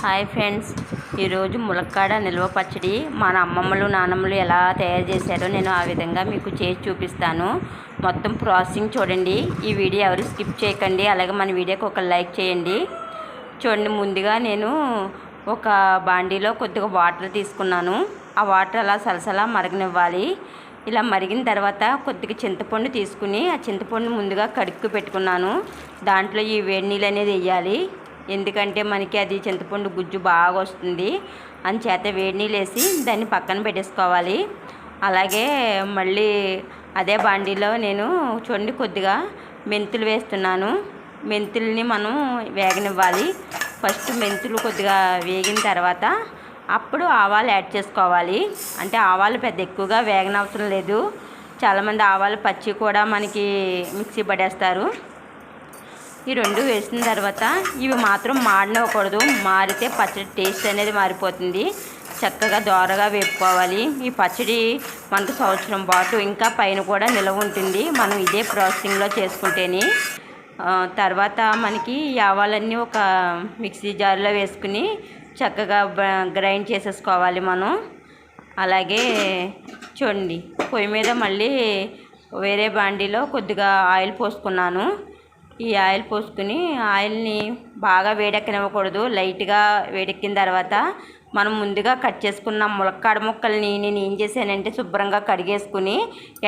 Hi friends, ఈరోజు ములక్కాడ నిల్వ పచ్చడి మన అమ్మమ్మలు నాన్నమ్మలు ఎలా తయారు చేశారో నేను ఆ విధంగా మీకు చేసి చూపిస్తాను. మొత్తం ప్రాసెసింగ్ చూడండి. ఈ వీడియో ఎవరు స్కిప్ చేయకండి. అలాగే మన వీడియోకి ఒక లైక్ చేయండి. చూడండి, ముందుగా నేను ఒక బాండీలో కొద్దిగా వాటర్ తీసుకున్నాను. ఆ వాటర్ అలా సలసలా మరగనివ్వాలి. ఇలా మరిగిన తర్వాత కొద్దిగా చింతపండు తీసుకుని ఆ చింతపండు ముందుగా కడుక్కు పెట్టుకున్నాను. దాంట్లో ఈ వేడి నీళ్ళు అనేది వేయాలి. ఎందుకంటే మనకి అది చింతపండు గుజ్జు బాగా వస్తుంది. అంచేత వేడి నీళ్ళు వేసి దాన్ని పక్కన పెట్టేసుకోవాలి. అలాగే మళ్ళీ అదే బాండీలో నేను చూడండి కొద్దిగా మెంతులు వేస్తున్నాను. మెంతుల్ని మనం వేగనివ్వాలి. ఫస్ట్ మెంతులు కొద్దిగా వేగిన తర్వాత అప్పుడు ఆవాలు యాడ్ చేసుకోవాలి. అంటే ఆవాలు పెద్ద ఎక్కువగా వేగనవసరం లేదు. చాలామంది ఆవాలు పచ్చి కూడా మనకి మిక్సీ పడేస్తారు. ఈ రెండు వేసిన తర్వాత ఇవి మాత్రం మాడనివ్వకూడదు. మారితే పచ్చడి టేస్ట్ అనేది మారిపోతుంది. చక్కగా దోరగా వేపుకోవాలి. ఈ పచ్చడి మనకు సంవత్సరం పాటు ఇంకా పైన కూడా నిల్వ ఉంటుంది మనం ఇదే ప్రాసెసింగ్లో చేసుకుంటేనే. తర్వాత మనకి ఈ ఆవాలన్నీ ఒక మిక్సీ జార్లో వేసుకుని చక్కగా గ్రైండ్ చేసేసుకోవాలి మనం. అలాగే చూడండి, పొయ్యి మీద మళ్ళీ వేరే బాండీలో కొద్దిగా ఆయిల్ పోసుకున్నాను. ఈ ఆయిల్ పోసుకుని ఆయిల్ని బాగా వేడెక్కనివ్వకూడదు. లైట్గా వేడెక్కిన తర్వాత మనం ముందుగా కట్ చేసుకున్న ములక్కాడ ముక్కల్ని నేను ఏం చేశానంటే శుభ్రంగా కడిగేసుకుని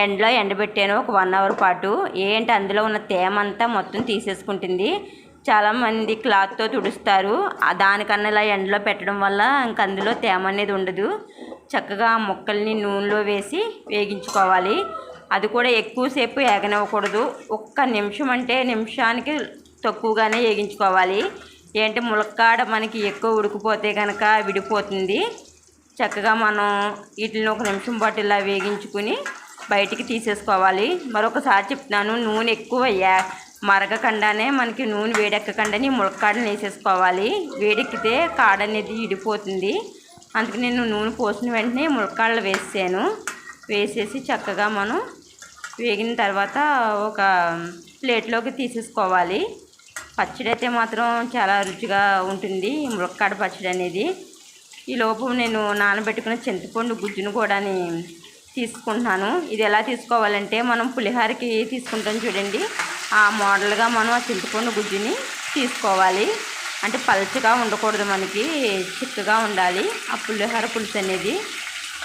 ఎండలో ఎండబెట్టాను ఒక 1 అవర్ పాటు. ఏంటి అందులో ఉన్న తేమంతా మొత్తం తీసేసుకుంటుంది. చాలామంది క్లాత్తో తుడుస్తారు. దానికన్నా ఇలా ఎండలో పెట్టడం వల్ల ఇంక అందులో తేమ అనేది ఉండదు. చక్కగా ఆ ముక్కల్ని నూనెలో వేసి వేగించుకోవాలి. అది కూడా ఎక్కువసేపు వేగనివ్వకూడదు. ఒక్క నిమిషం అంటే నిమిషానికి తక్కువగానే వేగించుకోవాలి. ఏంటి ములక్కాడ మనకి ఎక్కువ ఉడికిపోతే కనుక విడిపోతుంది. చక్కగా మనం వీటిని ఒక నిమిషం పాటు ఇలా వేగించుకుని బయటికి తీసేసుకోవాలి. మరొకసారి చెప్తున్నాను, నూనె ఎక్కువ మరగకుండానే మనకి నూనె వేడెక్కకుండానే ములక్కాడని వేసేసుకోవాలి. వేడెక్కితే కాడ అనేది విడిపోతుంది. అందుకే నేను నూనె పోసిన వెంటనే ములక్కాడలు వేసాను. వేసేసి చక్కగా మనం వేగిన తర్వాత ఒక ప్లేట్లోకి తీసేసుకోవాలి. పచ్చడి అయితే మాత్రం చాలా రుచిగా ఉంటుంది ఈ ములక్కాడ పచ్చడి అనేది. ఈ లోపు నేను నానబెట్టుకున్న చింతపండు గుజ్జును కూడా తీసుకుంటున్నాను. ఇది ఎలా తీసుకోవాలంటే మనం పులిహోరకి తీసుకుంటాం చూడండి, ఆ మోడల్గా మనం ఆ చింతపండు గుజ్జుని తీసుకోవాలి. అంటే పలచగా ఉండకూడదు, మనకి చిక్కగా ఉండాలి ఆ పులిహోర పులుసు అనేది.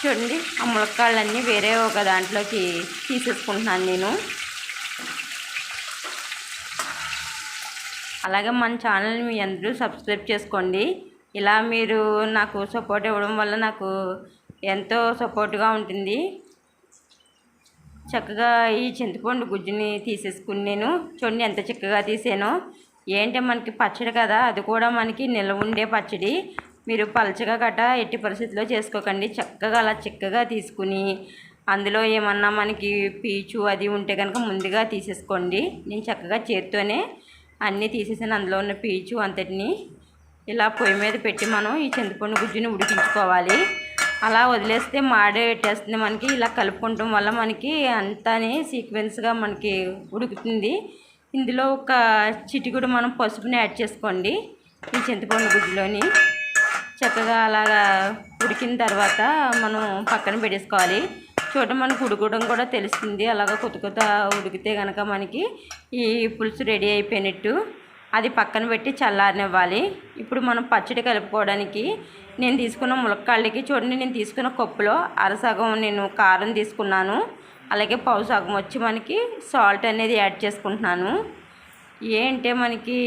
చూడండి, ఆ ములక్కాళ్ళన్నీ వేరే ఒక దాంట్లోకి తీసేసుకుంటున్నాను నేను. అలాగే మన ఛానల్ని మీ అందరూ సబ్స్క్రైబ్ చేసుకోండి. ఇలా మీరు నాకు సపోర్ట్ ఇవ్వడం వల్ల నాకు ఎంతో సపోర్ట్గా ఉంటుంది. చక్కగా ఈ చింతపండు గుజ్జుని తీసేసుకుని నేను చూడండి ఎంత చక్కగా తీసానో. ఏంటంటే మనకి పచ్చడి కదా, అది కూడా మనకి నిల్వ ఉండే పచ్చడి. మీరు పలచగా గట్ట ఎట్టి పరిస్థితిలో చేసుకోకండి. చక్కగా అలా చిక్కగా తీసుకుని అందులో ఏమన్నా మనకి పీచు అది ఉంటే కనుక ముందుగా తీసేసుకోండి. నేను చక్కగా చేత్తోనే అన్నీ తీసేసాను. అందులో ఉన్న పీచు అంతటిని ఇలా పొయ్యి మీద పెట్టి మనం ఈ చింతపండు గుజ్జుని ఉడికించుకోవాలి. అలా వదిలేస్తే మాడేటేస్తుంది మనకి. ఇలా కలుపుకోవటం వల్ల మనకి అంతానే సీక్వెన్స్గా మనకి ఉడుకుతుంది. ఇందులో ఒక చిటికుడు మనం పసుపుని యాడ్ చేసుకోండి ఈ చింతపండు గుజ్జులోని. చక్కగా అలాగా ఉడికిన తర్వాత మనం పక్కన పెట్టేసుకోవాలి. చూడటం మనకు ఉడకడం కూడా తెలుస్తుంది. అలాగా కొత్త ఉడికితే కనుక మనకి ఈ పులుసు రెడీ అయిపోయినట్టు. అది పక్కన పెట్టి చల్లారనివ్వాలి. ఇప్పుడు మనం పచ్చడి కలుపుకోవడానికి నేను తీసుకున్న ములక్కాళ్ళకి చూడండి, నేను తీసుకున్న కప్పులో అరసగం నేను కారం తీసుకున్నాను. అలాగే పావు సగం వచ్చి మనకి సాల్ట్ అనేది యాడ్ చేసుకుంటున్నాను. ఏంటంటే మనకి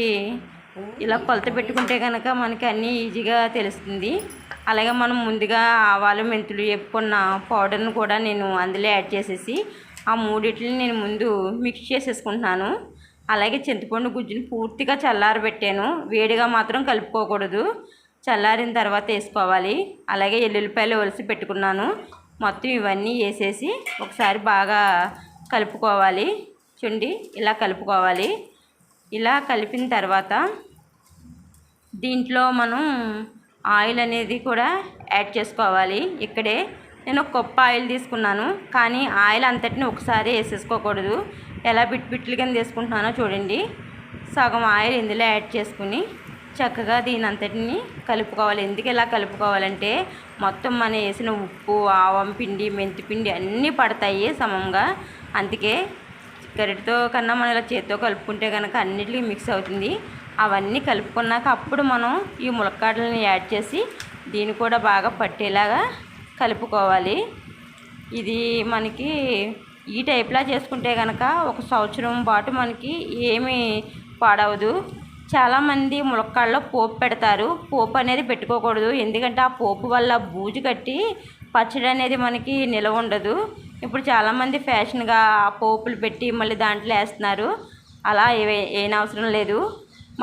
ఇలా కొలత పెట్టుకుంటే కనుక మనకి అన్నీ ఈజీగా తెలుస్తుంది. అలాగే మనం ముందుగా ఆవాలు మెంతులు వేపుకున్న పౌడర్ను కూడా నేను అందులో యాడ్ చేసేసి ఆ మూడిటిని నేను ముందు మిక్స్ చేసేసుకుంటున్నాను. అలాగే చింతపండు గుజ్జుని పూర్తిగా చల్లారబెట్టాను. వేడిగా మాత్రం కలుపుకోకూడదు, చల్లారిన తర్వాత వేసుకోవాలి. అలాగే ఎల్లుల్లిపాయలు ఒలిసి పెట్టుకున్నాను. మొత్తం ఇవన్నీ వేసేసి ఒకసారి బాగా కలుపుకోవాలి. చూడండి, ఇలా కలుపుకోవాలి. ఇలా కలిపిన తర్వాత దీంట్లో మనం ఆయిల్ అనేది కూడా యాడ్ చేసుకోవాలి. ఇక్కడే నేను ఒక కప్పు ఆయిల్ తీసుకున్నాను, కానీ ఆయిల్ అంతటిని ఒకసారి వేసేసుకోకూడదు. ఎలా బిట్ బిట్లు కింద తీసుకుంటున్నానో చూడండి. సగం ఆయిల్ ఇందులో యాడ్ చేసుకుని చక్కగా దీని అంతటిని కలుపుకోవాలి. ఎందుకు ఇలా కలుపుకోవాలంటే మొత్తం మనం వేసిన ఉప్పు, ఆవం పిండి, మెంతి పిండి అన్నీ పడతాయి సమంగా. అందుకే గరిటతో కన్నా మనం ఇలా చేతితో కలుపుకుంటే కనుక అన్నిటికీ మిక్స్ అవుతుంది. అవన్నీ కలుపుకున్నాక అప్పుడు మనం ఈ ములక్కాడలని యాడ్ చేసి దీన్ని కూడా బాగా పట్టేలాగా కలుపుకోవాలి. ఇది మనకి ఈ టైప్లా చేసుకుంటే కనుక 1 సంవత్సరం పాటు మనకి ఏమీ పాడవదు. చాలామంది ములక్కాడలో పోపు పెడతారు. పోపు అనేది పెట్టుకోకూడదు. ఎందుకంటే ఆ పోపు వల్ల బూజు కట్టి పచ్చడి అనేది మనకి నిలవ ఉండదు. ఇప్పుడు చాలామంది ఫ్యాషన్గా పోపులు పెట్టి మళ్ళీ దాంట్లో వేస్తున్నారు. అలా ఏనవసరం లేదు.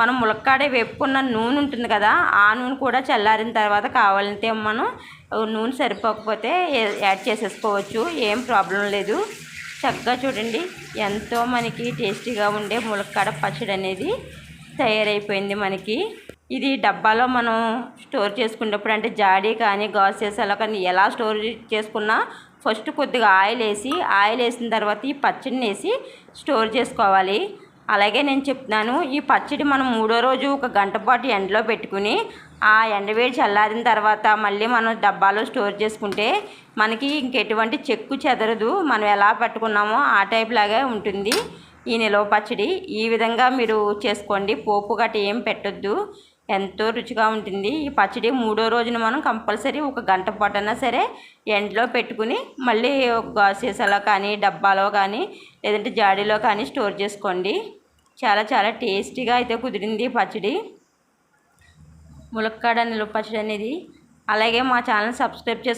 మనం ములక్కాడ వేపుకున్న నూనె ఉంటుంది కదా, ఆ నూనె కూడా చల్లారిన తర్వాత కావాలంటే మనం నూనె సరిపోకపోతే యాడ్ చేసేసుకోవచ్చు. ఏం ప్రాబ్లం లేదు. చక్కగా చూడండి, ఎంతో మనకి టేస్టీగా ఉండే ములక్కాడ పచ్చడి అనేది తయారైపోయింది మనకి. ఇది డబ్బాలో మనం స్టోర్ చేసుకునేటప్పుడు అంటే జాడీ కానీ గాజు సీసాలో కానీ ఎలా స్టోర్ చేసుకున్నా ఫస్ట్ కొద్దిగా ఆయిల్ వేసిన తర్వాత ఈ పచ్చడిని వేసి స్టోర్ చేసుకోవాలి. అలాగే నేను చెప్తున్నాను, ఈ పచ్చడి మనం 3వ రోజు 1 గంట పాటు ఎండలో పెట్టుకుని ఆ ఎండవేడి చల్లారిన తర్వాత మళ్ళీ మనం డబ్బాలో స్టోర్ చేసుకుంటే మనకి ఇంకెటువంటి చెక్కు చెదరదు. మనం ఎలా పట్టుకున్నామో ఆ టైప్ లాగా ఉంటుంది ఈ నిలవ పచ్చడి. ఈ విధంగా మీరు చేసుకోండి. పోపు గట్ట ఏం పెట్టొద్దు. ఎంతో రుచిగా ఉంటుంది ఈ పచ్చడి. 3వ రోజున మనం కంపల్సరీ 1 గంట పాటన్నా సరే ఎండలో పెట్టుకుని మళ్ళీ గాజు సీసాలో కానీ డబ్బాలో కానీ లేదంటే జాడీలో కానీ స్టోర్ చేసుకోండి. చాలా చాలా టేస్టీగా అయితే కుదిరింది పచ్చడి, ములక్కాడ నిలవ పచ్చడి అనేది. అలాగే మా ఛానల్ సబ్స్క్రైబ్ చేసుకోండి.